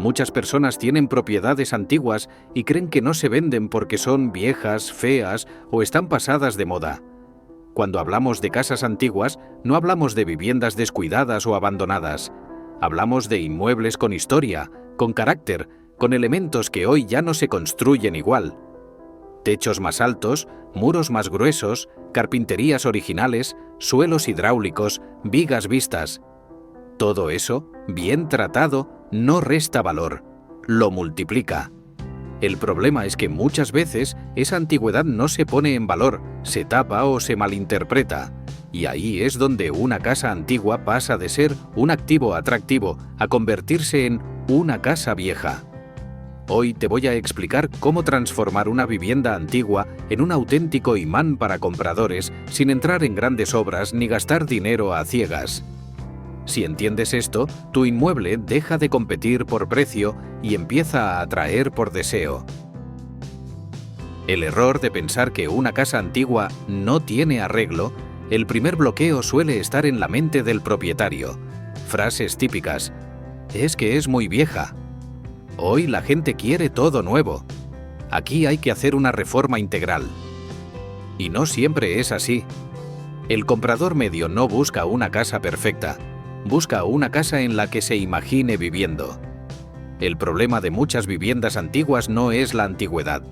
Muchas personas tienen propiedades antiguas y creen que no se venden porque son viejas, feas o están pasadas de moda. Cuando hablamos de casas antiguas, no hablamos de viviendas descuidadas o abandonadas. Hablamos de inmuebles con historia, con carácter, con elementos que hoy ya no se construyen igual. Techos más altos, muros más gruesos, carpinterías originales, suelos hidráulicos, vigas vistas. Todo eso, bien tratado, no resta valor, lo multiplica. El problema es que muchas veces esa antigüedad no se pone en valor, se tapa o se malinterpreta. Y ahí es donde una casa antigua pasa de ser un activo atractivo a convertirse en una casa vieja. Hoy te voy a explicar cómo transformar una vivienda antigua en un auténtico imán para compradores sin entrar en grandes obras ni gastar dinero a ciegas. Si entiendes esto, tu inmueble deja de competir por precio y empieza a atraer por deseo. El error de pensar que una casa antigua no tiene arreglo, el primer bloqueo suele estar en la mente del propietario. Frases típicas: es que es muy vieja. Hoy la gente quiere todo nuevo. Aquí hay que hacer una reforma integral. Y no siempre es así. El comprador medio no busca una casa perfecta. Busca una casa en la que se imagine viviendo. El problema de muchas viviendas antiguas no es la antigüedad,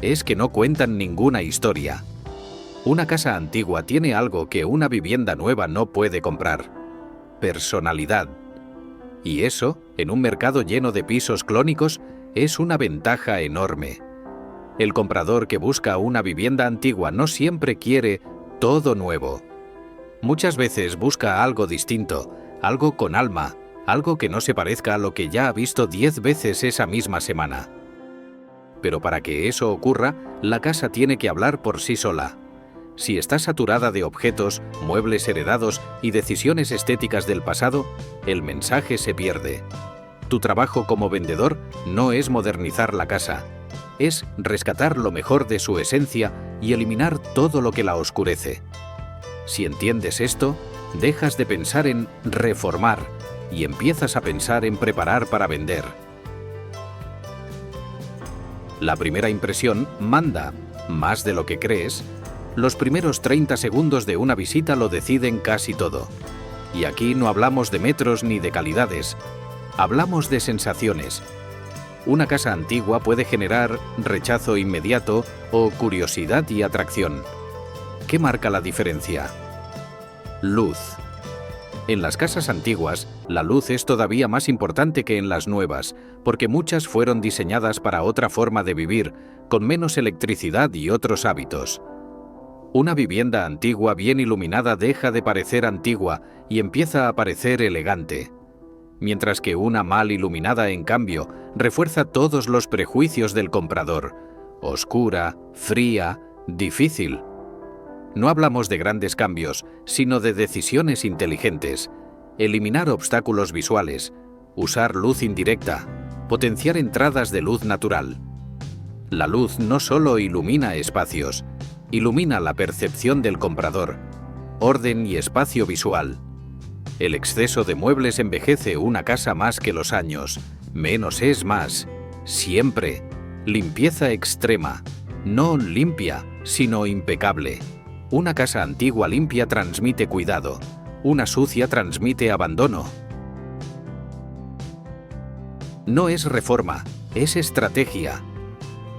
es que no cuentan ninguna historia. Una casa antigua tiene algo que una vivienda nueva no puede comprar: personalidad. Y eso, en un mercado lleno de pisos clónicos, es una ventaja enorme. El comprador que busca una vivienda antigua no siempre quiere todo nuevo. Muchas veces busca algo distinto, algo con alma, algo que no se parezca a lo que ya ha visto 10 veces esa misma semana. Pero para que eso ocurra, la casa tiene que hablar por sí sola. Si está saturada de objetos, muebles heredados y decisiones estéticas del pasado, el mensaje se pierde. Tu trabajo como vendedor no es modernizar la casa, es rescatar lo mejor de su esencia y eliminar todo lo que la oscurece. Si entiendes esto, dejas de pensar en reformar y empiezas a pensar en preparar para vender. La primera impresión manda, más de lo que crees. Los primeros 30 segundos de una visita lo deciden casi todo. Y aquí no hablamos de metros ni de calidades. Hablamos de sensaciones. Una casa antigua puede generar rechazo inmediato o curiosidad y atracción. ¿Qué marca la diferencia? Luz. En las casas antiguas, la luz es todavía más importante que en las nuevas, porque muchas fueron diseñadas para otra forma de vivir, con menos electricidad y otros hábitos. Una vivienda antigua bien iluminada deja de parecer antigua y empieza a parecer elegante. Mientras que una mal iluminada, en cambio, refuerza todos los prejuicios del comprador: oscura, fría, difícil. No hablamos de grandes cambios, sino de decisiones inteligentes. Eliminar obstáculos visuales, usar luz indirecta, potenciar entradas de luz natural. La luz no solo ilumina espacios, ilumina la percepción del comprador, orden y espacio visual. El exceso de muebles envejece una casa más que los años. Menos es más. Siempre. Limpieza extrema. No limpia, sino impecable. Una casa antigua limpia transmite cuidado. Una sucia transmite abandono. No es reforma, es estrategia.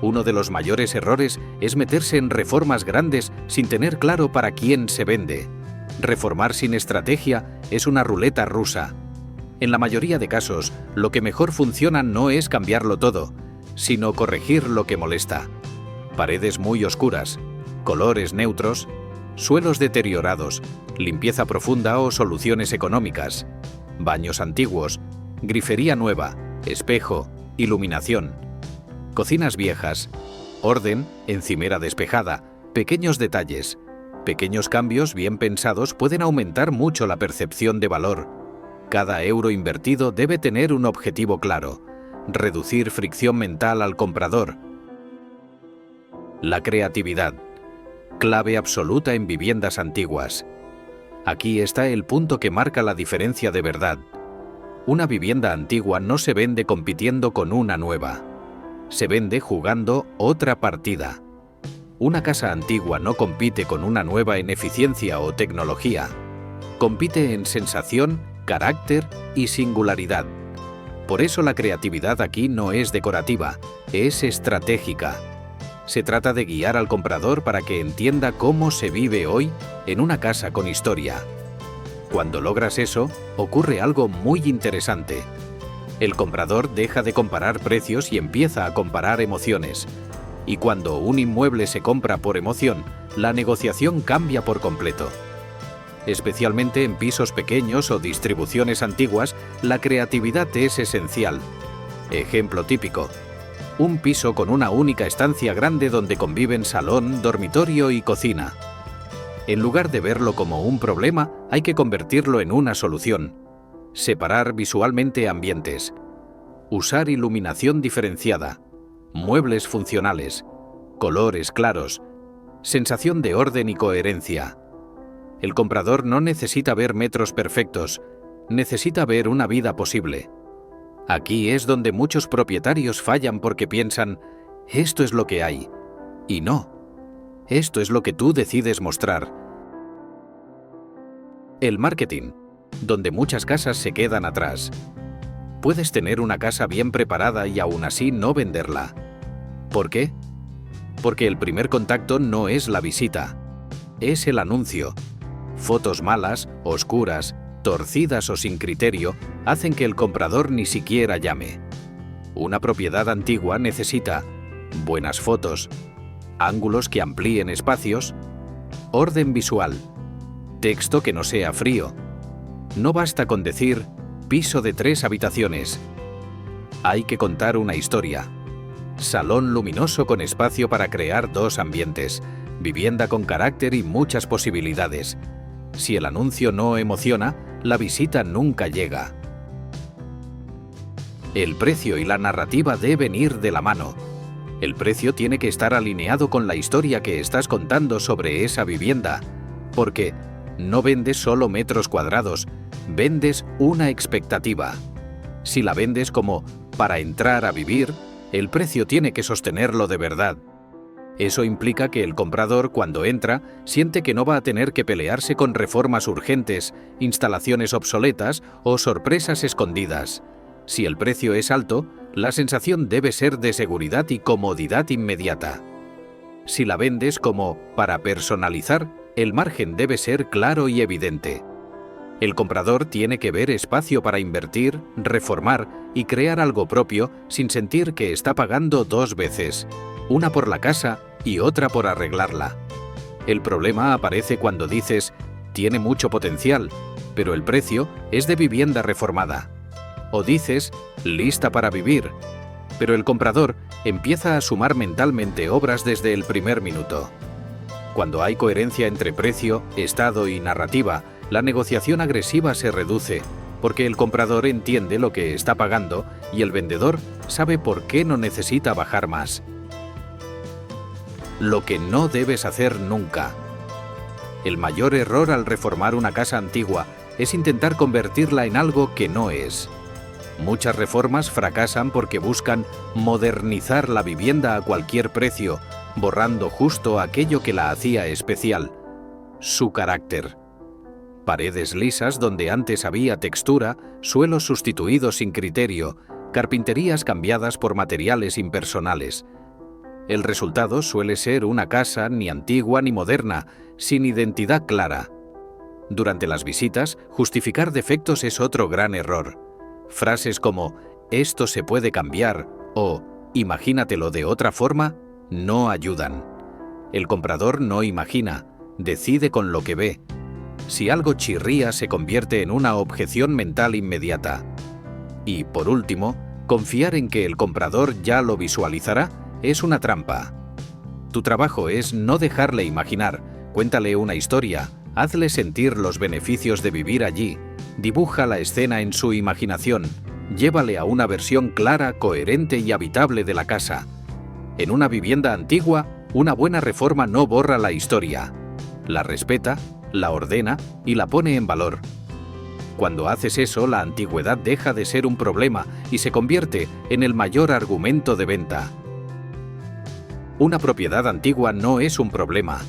Uno de los mayores errores es meterse en reformas grandes sin tener claro para quién se vende. Reformar sin estrategia es una ruleta rusa. En la mayoría de casos, lo que mejor funciona no es cambiarlo todo, sino corregir lo que molesta. Paredes muy oscuras, colores neutros, suelos deteriorados, limpieza profunda o soluciones económicas, baños antiguos, grifería nueva, espejo, iluminación. Cocinas viejas, orden, encimera despejada, pequeños detalles. Pequeños cambios bien pensados pueden aumentar mucho la percepción de valor. Cada euro invertido debe tener un objetivo claro: reducir fricción mental al comprador. La creatividad, clave absoluta en viviendas antiguas. Aquí está el punto que marca la diferencia de verdad. Una vivienda antigua no se vende compitiendo con una nueva. Se vende jugando otra partida. Una casa antigua no compite con una nueva en eficiencia o tecnología. Compite en sensación, carácter y singularidad. Por eso la creatividad aquí no es decorativa, es estratégica. Se trata de guiar al comprador para que entienda cómo se vive hoy en una casa con historia. Cuando logras eso, ocurre algo muy interesante. El comprador deja de comparar precios y empieza a comparar emociones. Y cuando un inmueble se compra por emoción, la negociación cambia por completo. Especialmente en pisos pequeños o distribuciones antiguas, la creatividad es esencial. Ejemplo típico: un piso con una única estancia grande donde conviven salón, dormitorio y cocina. En lugar de verlo como un problema, hay que convertirlo en una solución. Separar visualmente ambientes. Usar iluminación diferenciada. Muebles funcionales. Colores claros. Sensación de orden y coherencia. El comprador no necesita ver metros perfectos, necesita ver una vida posible. Aquí es donde muchos propietarios fallan porque piensan, esto es lo que hay. Y no, esto es lo que tú decides mostrar. El marketing, donde muchas casas se quedan atrás. Puedes tener una casa bien preparada y aún así no venderla. ¿Por qué? Porque el primer contacto no es la visita, es el anuncio. Fotos malas, oscuras, torcidas o sin criterio hacen que el comprador ni siquiera llame. Una propiedad antigua necesita buenas fotos, ángulos que amplíen espacios, orden visual, texto que no sea frío. No basta con decir piso de 3 habitaciones. Hay que contar una historia. Salón luminoso con espacio para crear 2 ambientes, vivienda con carácter y muchas posibilidades. Si el anuncio no emociona, la visita nunca llega. El precio y la narrativa deben ir de la mano. El precio tiene que estar alineado con la historia que estás contando sobre esa vivienda, porque no vendes solo metros cuadrados, vendes una expectativa. Si la vendes como para entrar a vivir, el precio tiene que sostenerlo de verdad. Eso implica que el comprador, cuando entra, siente que no va a tener que pelearse con reformas urgentes, instalaciones obsoletas o sorpresas escondidas. Si el precio es alto, la sensación debe ser de seguridad y comodidad inmediata. Si la vendes como para personalizar, el margen debe ser claro y evidente. El comprador tiene que ver espacio para invertir, reformar y crear algo propio sin sentir que está pagando 2 veces, una por la casa y otra por arreglarla. El problema aparece cuando dices, tiene mucho potencial, pero el precio es de vivienda reformada. O dices, lista para vivir, pero el comprador empieza a sumar mentalmente obras desde el primer minuto. Cuando hay coherencia entre precio, estado y narrativa, la negociación agresiva se reduce, porque el comprador entiende lo que está pagando y el vendedor sabe por qué no necesita bajar más. Lo que no debes hacer nunca. El mayor error al reformar una casa antigua es intentar convertirla en algo que no es. Muchas reformas fracasan porque buscan modernizar la vivienda a cualquier precio, borrando justo aquello que la hacía especial, su carácter. Paredes lisas donde antes había textura, suelos sustituidos sin criterio, carpinterías cambiadas por materiales impersonales. El resultado suele ser una casa ni antigua ni moderna, sin identidad clara. Durante las visitas, justificar defectos es otro gran error. Frases como «esto se puede cambiar» o «imagínatelo de otra forma» no ayudan. El comprador no imagina, decide con lo que ve. Si algo chirría, se convierte en una objeción mental inmediata. Y, por último, confiar en que el comprador ya lo visualizará es una trampa. Tu trabajo es no dejarle imaginar, cuéntale una historia, hazle sentir los beneficios de vivir allí, dibuja la escena en su imaginación, llévale a una versión clara, coherente y habitable de la casa. En una vivienda antigua, una buena reforma no borra la historia. La respeta, la ordena y la pone en valor. Cuando haces eso, la antigüedad deja de ser un problema y se convierte en el mayor argumento de venta. Una propiedad antigua no es un problema,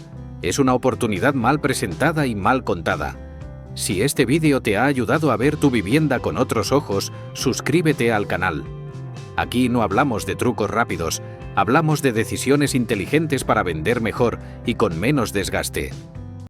es una oportunidad mal presentada y mal contada. Si este vídeo te ha ayudado a ver tu vivienda con otros ojos, suscríbete al canal. Aquí no hablamos de trucos rápidos, hablamos de decisiones inteligentes para vender mejor y con menos desgaste.